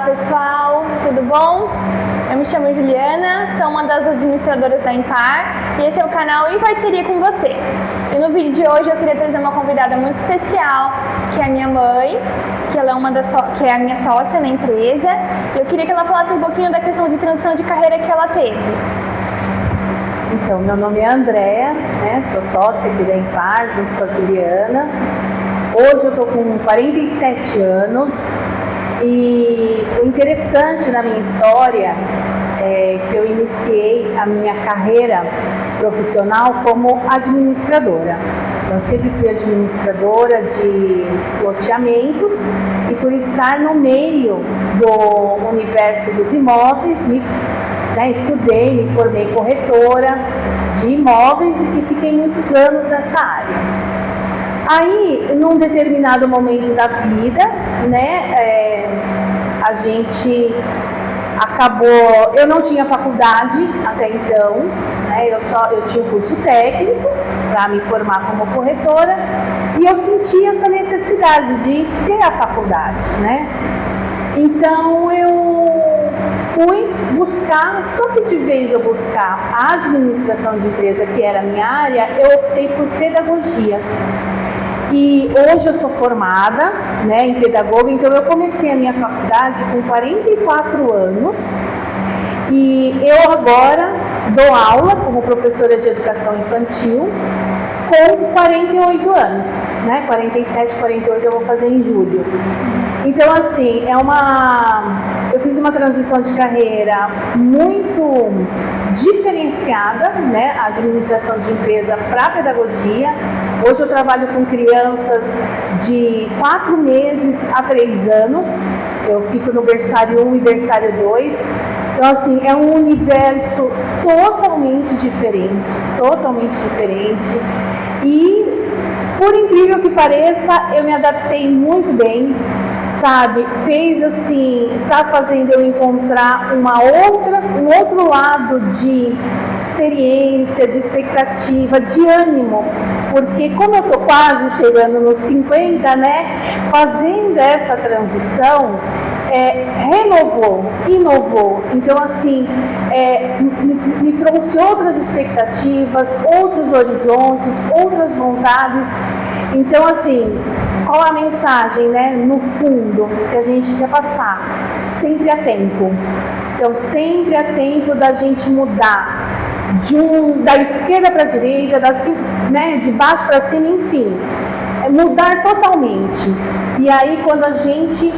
Pessoal, tudo bom? Eu me chamo Juliana, sou uma das administradoras da Impar e esse é o canal Em Parceria com Você. E no vídeo de hoje eu queria trazer uma convidada muito especial, que é a minha mãe, que ela que é a minha sócia na empresa, e eu queria que ela falasse um pouquinho da questão de transição de carreira que ela teve. Então, meu nome é Andréa, sou sócia aqui da Impar, junto com a Juliana. Hoje eu estou com 47 anos. E o interessante na minha história é que eu iniciei a minha carreira profissional como administradora. Eu sempre fui administradora de loteamentos e por estar no meio do universo dos imóveis, estudei, me formei corretora de imóveis e fiquei muitos anos nessa área. Aí, num determinado momento da vida, a gente acabou. Eu não tinha faculdade até então, eu tinha um curso técnico para me formar como corretora e eu senti essa necessidade de ter a faculdade, Então eu fui buscar, só que de vez eu buscar a administração de empresa, que era a minha área, eu optei por pedagogia. E hoje eu sou formada em pedagoga, então eu comecei a minha faculdade com 44 anos e eu agora dou aula como professora de educação infantil com 48 anos, 47, 48 eu vou fazer em julho. Então assim, eu fiz uma transição de carreira muito diferenciada, a administração de empresa para pedagogia. Hoje eu trabalho com crianças de 4 meses a 3 anos, eu fico no berçário 1 e berçário 2, então assim, é um universo totalmente diferente e por incrível que pareça, eu me adaptei muito bem, fez assim, tá fazendo eu encontrar um outro lado de experiência, de expectativa, de ânimo, porque como eu tô quase chegando nos 50, fazendo essa transição, inovou, então assim, me trouxe outras expectativas, outros horizontes, outras vontades. Então assim, qual a mensagem, no fundo, que a gente quer passar? Sempre há tempo. Então sempre há tempo da gente mudar da esquerda para a direita, de baixo para cima, enfim, mudar totalmente. E aí quando a gente,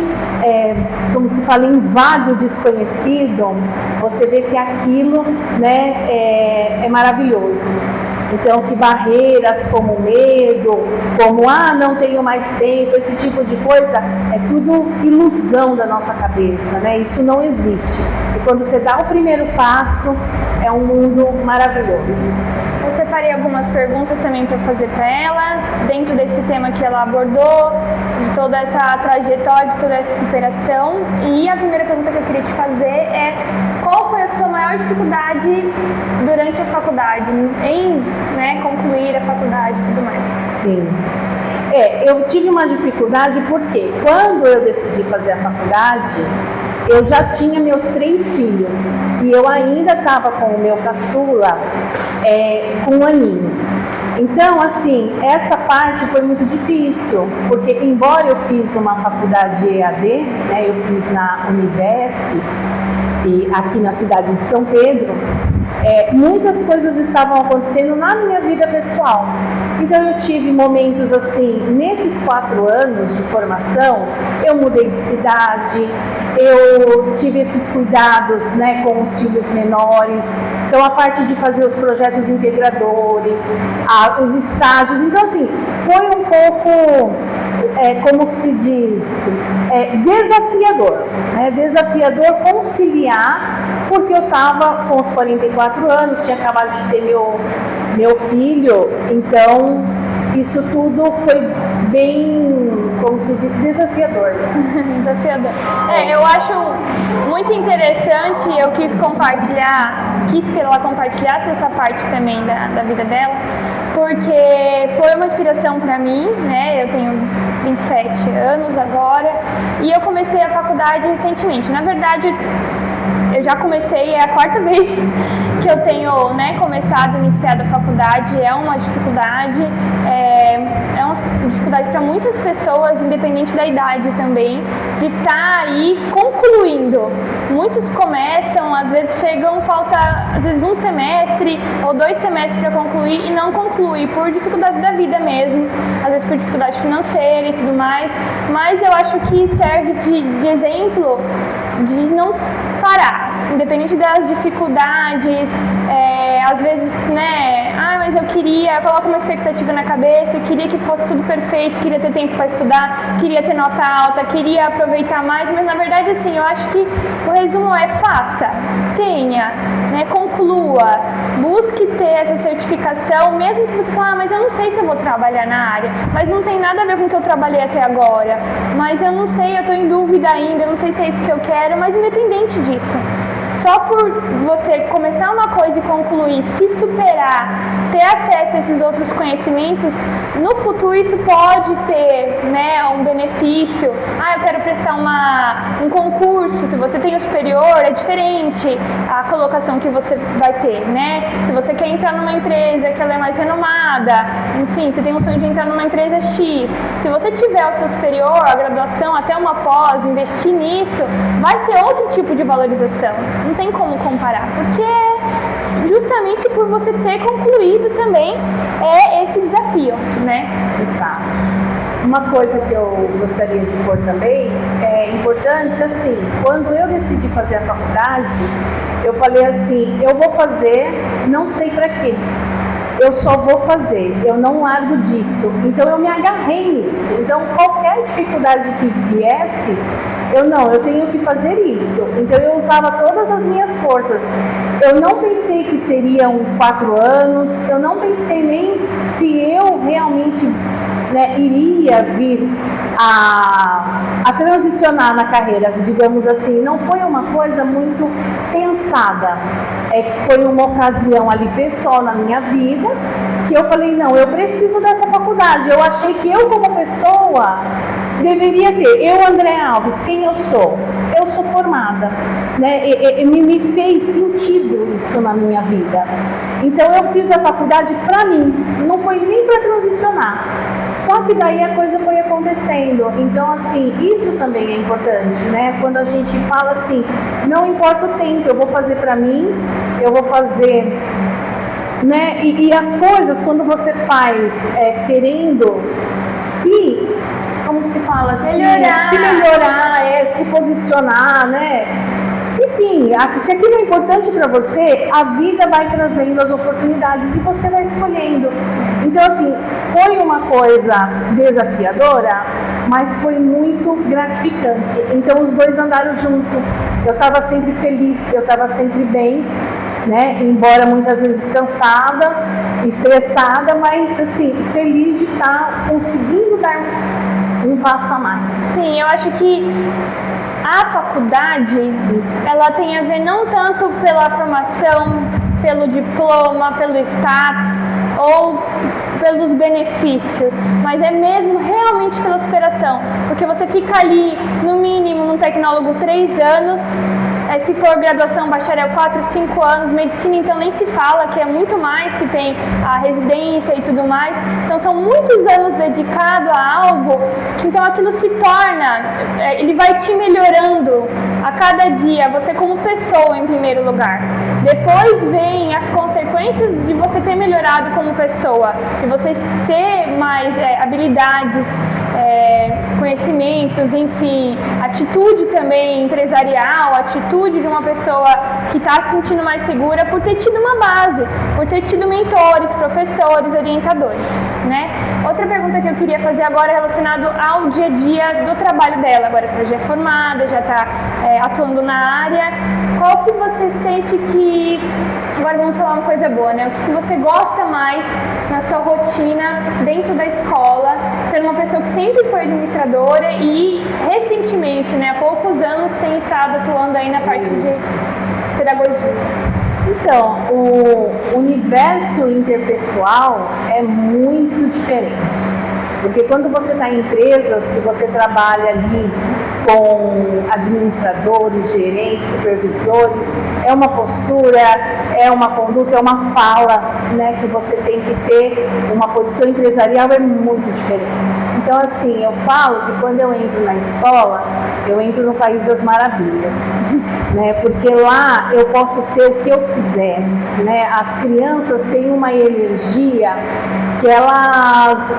como se fala, invade o desconhecido, você vê que aquilo é maravilhoso. Então, que barreiras como medo, como não tenho mais tempo, esse tipo de coisa, é tudo ilusão da nossa cabeça, Isso não existe. E quando você dá o primeiro passo, é um mundo maravilhoso. Eu separei algumas perguntas também para fazer para ela, dentro desse tema que ela abordou, de toda essa trajetória, de toda essa superação. E a primeira pergunta que eu queria te fazer é: qual foi a sua maior dificuldade durante a faculdade, em concluir a faculdade e tudo mais? Sim. Eu tive uma dificuldade porque quando eu decidi fazer a faculdade, eu já tinha meus 3 filhos e eu ainda estava com o meu caçula com 1 aninho. Então, assim, essa parte foi muito difícil, porque embora eu fiz uma faculdade EAD, eu fiz na Univesp, e aqui na cidade de São Pedro, muitas coisas estavam acontecendo na minha vida pessoal. Então eu tive momentos assim, nesses 4 anos de formação, eu mudei de cidade, eu tive esses cuidados com os filhos menores, então a parte de fazer os projetos integradores, os estágios, então assim, foi um pouco, como que se diz, desafiador, desafiador conciliar, porque eu estava com os 44 anos, tinha acabado de ter meu filho, então isso tudo foi bem, como se diz, desafiador. Desafiador. Eu acho muito interessante, eu quis que ela compartilhasse essa parte também da vida dela, porque foi uma inspiração para mim, eu tenho 27 anos agora, e eu comecei a faculdade recentemente. Na verdade, eu já comecei, é a 4ª vez que eu tenho, começado, iniciado a faculdade. É uma dificuldade, uma dificuldade para muitas pessoas, independente da idade também, de estar aí concluindo. Muitos começam, às vezes chegam, falta às vezes 1 semestre ou 2 semestres para concluir e não conclui, por dificuldades da vida mesmo, às vezes por dificuldade financeira e tudo mais, mas eu acho que serve de exemplo de não parar, independente das dificuldades, às vezes, mas eu coloco uma expectativa na cabeça, queria que fosse tudo perfeito, queria ter tempo para estudar, queria ter nota alta, queria aproveitar mais, mas na verdade, assim, eu acho que o resumo é: faça, tenha, conclua, busque ter essa certificação, mesmo que você fale, mas eu não sei se eu vou trabalhar na área, mas não tem nada a ver com o que eu trabalhei até agora, mas eu não sei, eu estou em dúvida ainda, eu não sei se é isso que eu quero, mas independente disso, só por você começar uma coisa e concluir, se superar, ter acesso a esses outros conhecimentos, no futuro isso pode ter, um benefício. Eu quero prestar um concurso, se você tem o superior, é diferente a colocação que você vai ter, Se você quer entrar numa empresa que ela é mais renomada, enfim, você tem um sonho de entrar numa empresa X, se você tiver o seu superior, a graduação, até uma pós, investir nisso, vai ser outro tipo de valorização. Não tem como comparar, porque justamente por você ter concluído também é esse desafio, Exato. Uma coisa que eu gostaria de pôr também é importante, assim, quando eu decidi fazer a faculdade, eu falei assim, eu vou fazer, não sei para quê. Eu só vou fazer, eu não largo disso. Então eu me agarrei nisso. Então qualquer dificuldade que viesse, eu tenho que fazer isso. Então eu usava todas as minhas forças. Eu não pensei que seriam 4 anos, eu não pensei nem se eu realmente iria vir a transicionar na carreira, digamos assim. Não foi uma coisa muito pensada, foi uma ocasião ali pessoal na minha vida, que eu falei, não, eu preciso dessa faculdade. Eu achei que eu como pessoa deveria ter. Eu, André Alves, quem eu sou? Eu sou formada, me fez sentido isso na minha vida. Então eu fiz a faculdade para mim, não foi nem para transicionar. Só que daí a coisa foi acontecendo. Então, assim, isso também é importante, Quando a gente fala assim, não importa o tempo, eu vou fazer para mim, eu vou fazer, E as coisas, quando você faz querendo como se fala assim? Se melhorar, se posicionar, Enfim, se aquilo é importante para você, a vida vai trazendo as oportunidades e você vai escolhendo. Então, assim, foi uma coisa desafiadora, mas foi muito gratificante. Então, os dois andaram junto. Eu estava sempre feliz, eu estava sempre bem, Embora muitas vezes cansada, estressada, mas, assim, feliz de estar conseguindo dar um passo a mais. Sim, eu acho que a faculdade, ela tem a ver não tanto pela formação, pelo diploma, pelo status ou pelos benefícios, mas é mesmo realmente pela superação, porque você fica ali, no mínimo, num tecnólogo 3 anos, se for graduação, bacharel 4, 5 anos, medicina então nem se fala, que é muito mais, que tem a residência e tudo mais, então são muitos anos dedicados a algo, que então aquilo se torna, ele vai te melhorando a cada dia, você como pessoa em primeiro lugar. Depois vem as consequências de você ter melhorado como pessoa, de você ter mais habilidades, conhecimentos, enfim, atitude também empresarial, atitude de uma pessoa que está se sentindo mais segura por ter tido uma base, por ter tido mentores, professores, orientadores, Outra pergunta que eu queria fazer agora é relacionado ao dia a dia do trabalho dela, agora que ela já é formada, já está atuando na área, qual que você sente que, agora vamos falar uma coisa boa, o que você gosta mais na sua rotina dentro da escola, ser uma pessoa que sempre foi administradora e recentemente, há poucos anos, tem estado atuando aí na parte de pedagogia. Então, o universo interpessoal é muito diferente. Porque quando você está em empresas que você trabalha ali com administradores, gerentes, supervisores, é uma postura, é uma conduta, é uma fala, né, que você tem que ter. Uma posição empresarial é muito diferente. Então, assim, eu falo que quando eu entro na escola, eu entro no País das Maravilhas, né, porque lá eu posso ser o que eu quiser, né. As crianças têm uma energia que elas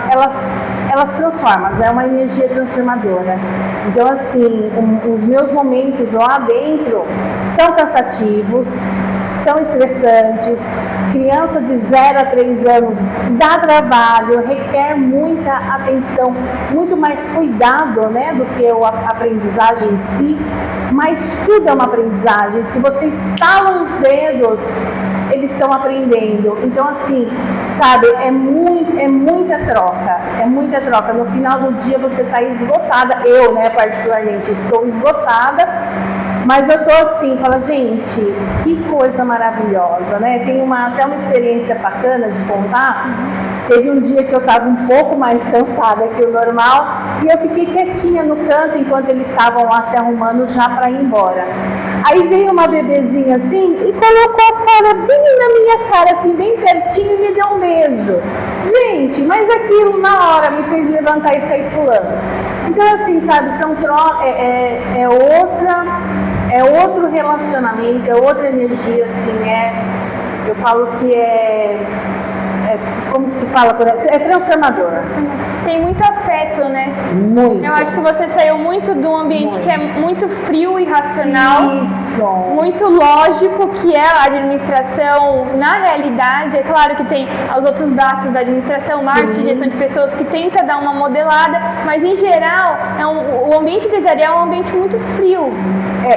transformam, é uma energia transformadora. Então, assim, os meus momentos lá dentro são cansativos, são estressantes. Criança de 0 a 3 anos dá trabalho, requer muita atenção, muito mais cuidado, né, do que a aprendizagem em si, mas tudo é uma aprendizagem. Se você estala os dedos, eles estão aprendendo. Então, assim, sabe, é muita troca, é muita troca. No final do dia você está esgotada, eu, né, particularmente, estou esgotada, mas eu tô assim, fala, gente, que coisa maravilhosa, né? Tem até uma experiência bacana de contar. Teve um dia que eu estava um pouco mais cansada que o normal e eu fiquei quietinha no canto enquanto eles estavam lá se arrumando já para ir embora. Aí veio uma bebezinha assim e colocou a cara bem na minha cara, assim, bem pertinho, e me deu um beijo. Gente, mas aquilo na hora me fez levantar e sair pulando. Então, assim, sabe, são é outro relacionamento, é outra energia, assim, eu falo que como se fala, é transformadora. Tem muito afeto, né? Muito. Eu acho que você saiu muito de um ambiente que é muito frio e racional. Isso. Muito lógico, que é a administração. Na realidade, é claro que tem os outros braços da administração, marketing, gestão de pessoas, que tenta dar uma modelada, mas em geral, o ambiente empresarial é um ambiente muito frio.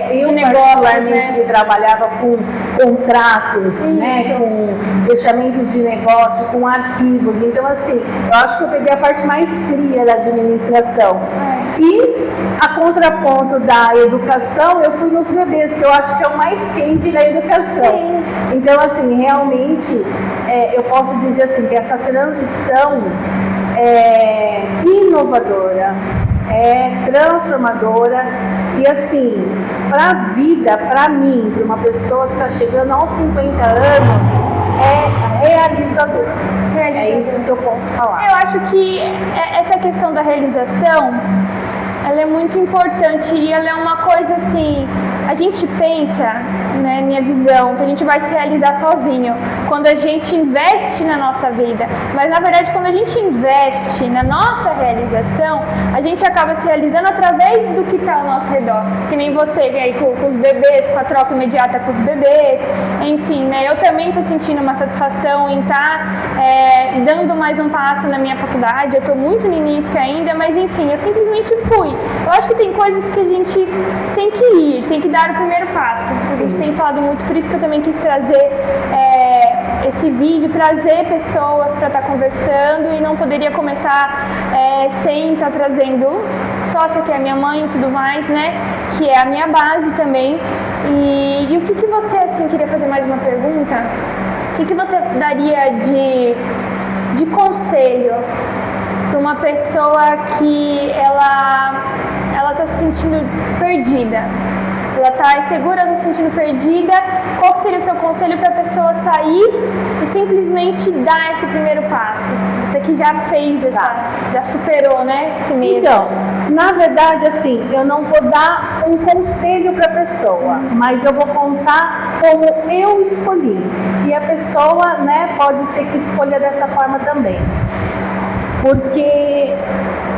Eu particularmente, né, trabalhava com contratos, né, com fechamentos de negócio, com arquivos. Então, assim, eu acho que eu peguei a parte mais fria da administração. E a contraponto da educação, eu fui nos bebês, que eu acho que é o mais quente da educação. Sim. Então, assim, realmente, eu posso dizer assim, que essa transição é inovadora, é transformadora e, assim, para a vida, para mim, para uma pessoa que está chegando aos 50 anos, é realizador. É isso que eu posso falar. Eu acho que essa questão da realização, ela é muito importante e ela é uma coisa assim, a gente pensa, né, minha visão, que a gente vai se realizar sozinho quando a gente investe na nossa vida, mas na verdade quando a gente investe na nossa realização, a gente acaba se realizando através do que está ao nosso redor, que nem você aí com os bebês, com a troca imediata com os bebês, enfim, né, eu também estou sentindo uma satisfação em estar dando mais um passo na minha faculdade. Eu estou muito no início ainda, mas enfim, eu simplesmente fui. Eu acho que tem coisas que a gente tem que ir, tem que dar o primeiro passo. A gente tem falado muito, por isso que eu também quis trazer esse vídeo, trazer pessoas para estar conversando, e não poderia começar sem estar trazendo sócia, que é a minha mãe e tudo mais, né, que é a minha base também. E o que você, assim, queria fazer mais uma pergunta? O que você daria de conselho para uma pessoa que ela está se sentindo perdida? Ela está insegura, está se sentindo perdida. Qual seria o seu conselho para a pessoa sair e simplesmente dar esse primeiro passo? Você que já fez já superou, né, esse medo. Então, na verdade, assim, eu não vou dar um conselho para a pessoa, mas eu vou contar como eu escolhi. E a pessoa, né, pode ser que escolha dessa forma também. Porque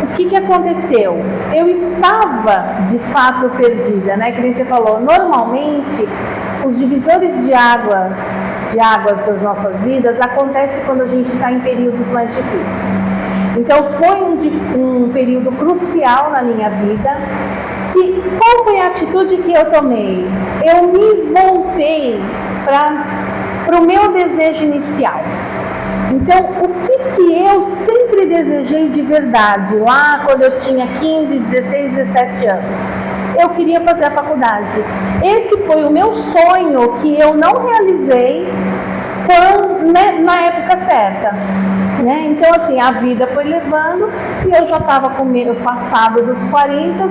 o que aconteceu? Eu estava de fato perdida, né? Que nem você falou, normalmente os divisores de águas das nossas vidas acontecem quando a gente está em períodos mais difíceis. Então foi um período crucial na minha vida. Qual foi a atitude que eu tomei? Eu me voltei para o meu desejo inicial. Então, o que eu sempre desejei de verdade, lá quando eu tinha 15, 16, 17 anos? Eu queria fazer a faculdade. Esse foi o meu sonho que eu não realizei na época certa. né? Então, assim, a vida foi levando e eu já estava com o passado dos 40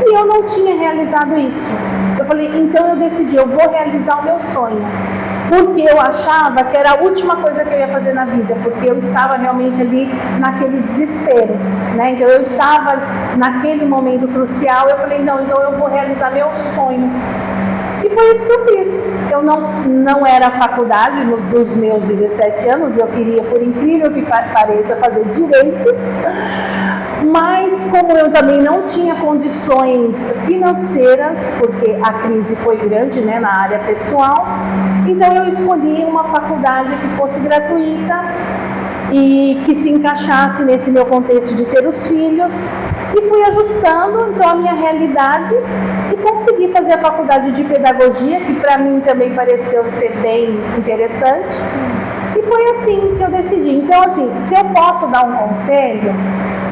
e eu não tinha realizado isso. Eu falei, então eu decidi, eu vou realizar o meu sonho. Porque eu achava que era a última coisa que eu ia fazer na vida, porque eu estava realmente ali naquele desespero, né? Então eu estava naquele momento crucial, eu falei, não, então eu vou realizar meu sonho. E foi isso que eu fiz. Eu não era faculdade dos meus 17 anos, eu queria, por incrível que pareça, fazer direito, mas como eu também não tinha condições financeiras, porque a crise foi grande, né, na área pessoal, então eu escolhi uma faculdade que fosse gratuita e que se encaixasse nesse meu contexto de ter os filhos, e fui ajustando então a minha realidade e consegui fazer a faculdade de pedagogia, que para mim também pareceu ser bem interessante, e foi assim que eu decidi. Então, assim, se eu posso dar um conselho,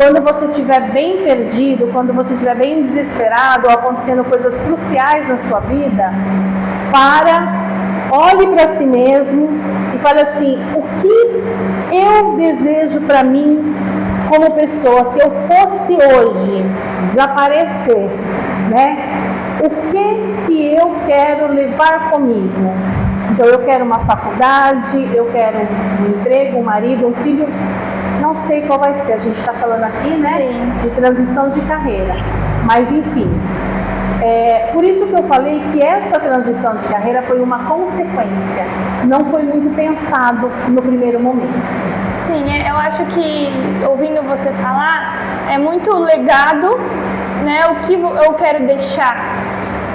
quando você estiver bem perdido, quando você estiver bem desesperado, ou acontecendo coisas cruciais na sua vida, olhe para si mesmo e fale assim, o que eu desejo para mim como pessoa, se eu fosse hoje desaparecer, né? O que eu quero levar comigo? Então eu quero uma faculdade, eu quero um emprego, um marido, um filho, não sei qual vai ser, a gente está falando aqui, né? Sim. De transição de carreira, mas enfim. Por isso que eu falei que essa transição de carreira foi uma consequência, não foi muito pensado no primeiro momento. Sim, eu acho que, ouvindo você falar, é muito legado, né, o que eu quero deixar,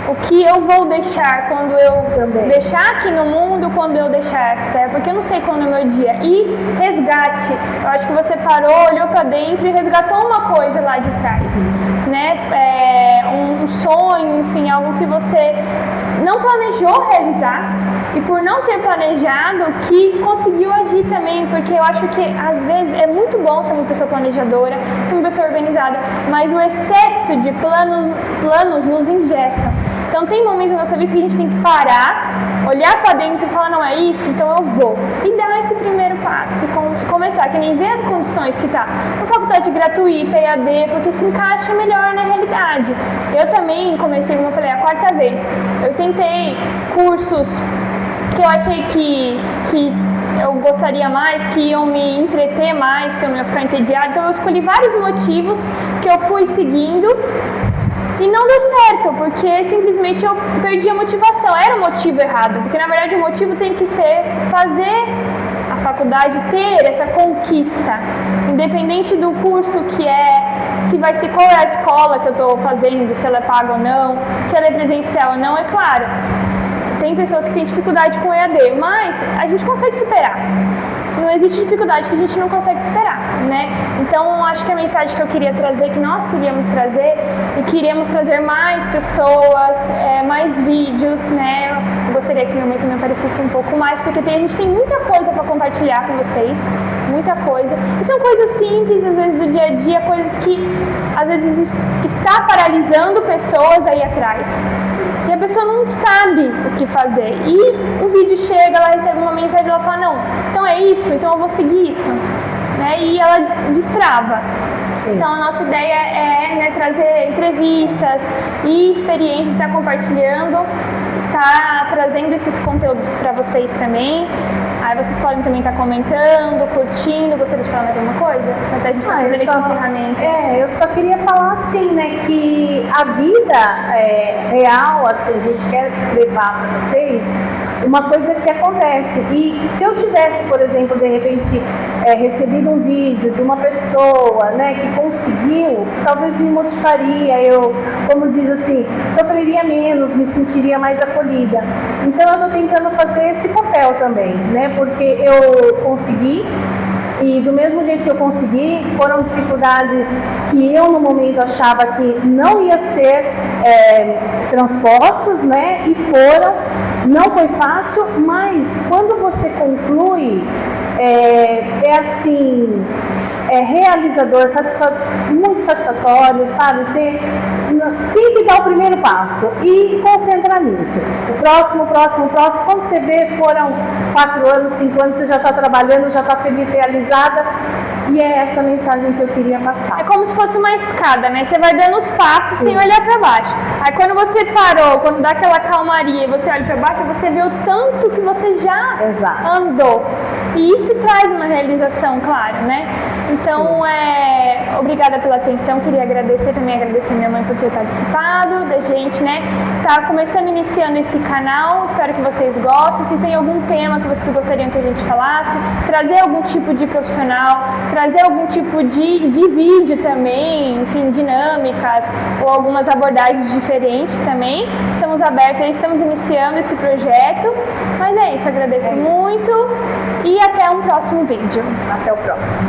o que eu vou deixar quando eu deixar aqui no mundo, quando eu deixar essa terra, porque eu não sei quando é o meu dia. E resgate, eu acho que você parou, olhou para dentro e resgatou uma coisa lá de trás, né? Um sonho, enfim, algo que você não planejou realizar, e por não ter planejado, que conseguiu agir também, porque eu acho que às vezes é muito bom ser uma pessoa planejadora, ser uma pessoa organizada, mas o excesso de planos nos engessa. Então tem momentos na nossa vida que a gente tem que parar, olhar para dentro e falar, não é isso, então eu vou. E dar esse primeiro passo e começar, que nem ver as condições que tá. Uma faculdade gratuita, EAD, porque se encaixa melhor na realidade. Eu também comecei, como eu falei, a 4ª vez. Eu tentei cursos que eu achei que eu gostaria mais, que iam me entreter mais, que eu não ia ficar entediada. Então eu escolhi vários motivos que eu fui seguindo e não deu certo, porque simplesmente eu perdi a motivação. Era o motivo errado, porque na verdade o motivo tem que ser fazer a faculdade, ter essa conquista, independente do curso que se vai ser, qual é a escola que eu estou fazendo, se ela é paga ou não, se ela é presencial ou não, é claro. Tem pessoas que têm dificuldade com EAD, mas a gente consegue superar. Não existe dificuldade que a gente não consegue superar, né? Então, acho que a mensagem que eu queria trazer, que nós queríamos trazer, e queríamos trazer mais pessoas, mais vídeos, né? Eu gostaria que meu mãe também aparecesse um pouco mais, porque a gente tem muita coisa para compartilhar com vocês, muita coisa. E são coisas simples, às vezes, do dia a dia, coisas que, às vezes, está paralisando pessoas aí atrás. E a pessoa não sabe o que fazer. E o vídeo chega, ela recebe uma mensagem, ela fala, não, então é isso, então eu vou seguir isso. Né? E ela destrava. Sim. Então a nossa ideia é, né, trazer entrevistas e experiências, estar compartilhando, estar trazendo esses conteúdos para vocês também. Aí vocês podem também estar comentando, curtindo. Gostaria de falar mais alguma coisa? Até a gente fazendo esse encerramento. Eu só queria falar assim, né, que a vida real, assim, a gente quer levar para vocês uma coisa que acontece. E se eu tivesse, por exemplo, de repente recebido um vídeo de uma pessoa, né, que conseguiu, talvez me motivaria, eu, como diz assim, sofreria menos, me sentiria mais acolhida. Então eu estou tentando fazer esse papel também, né, porque eu consegui. E do mesmo jeito que eu consegui, foram dificuldades que eu no momento achava que não ia ser transpostas, né? E foram, não foi fácil, mas quando você conclui, assim, realizador, muito satisfatório, sabe? tem que dar o primeiro passo e concentrar nisso. O próximo. Quando você vê, foram 4 anos, 5 anos, você já está trabalhando, já está feliz, realizada. E é essa mensagem que eu queria passar. É como se fosse uma escada, né? Você vai dando os passos sem olhar para baixo. Aí quando você parou, quando dá aquela calmaria e você olha para baixo, você vê o tanto que você já andou. E isso traz uma realização, claro, né? Então, obrigada pela atenção. Queria agradecer minha mãe por ter participado, da gente, né? Tá começando, iniciando esse canal. Espero que vocês gostem. Se tem algum tema que vocês gostariam que a gente falasse, trazer algum tipo de profissional, trazer algum tipo de vídeo também, enfim, dinâmicas ou algumas abordagens diferentes também. Estamos abertos, estamos iniciando esse projeto. Mas é isso, agradeço muito e até um próximo vídeo. Até o próximo.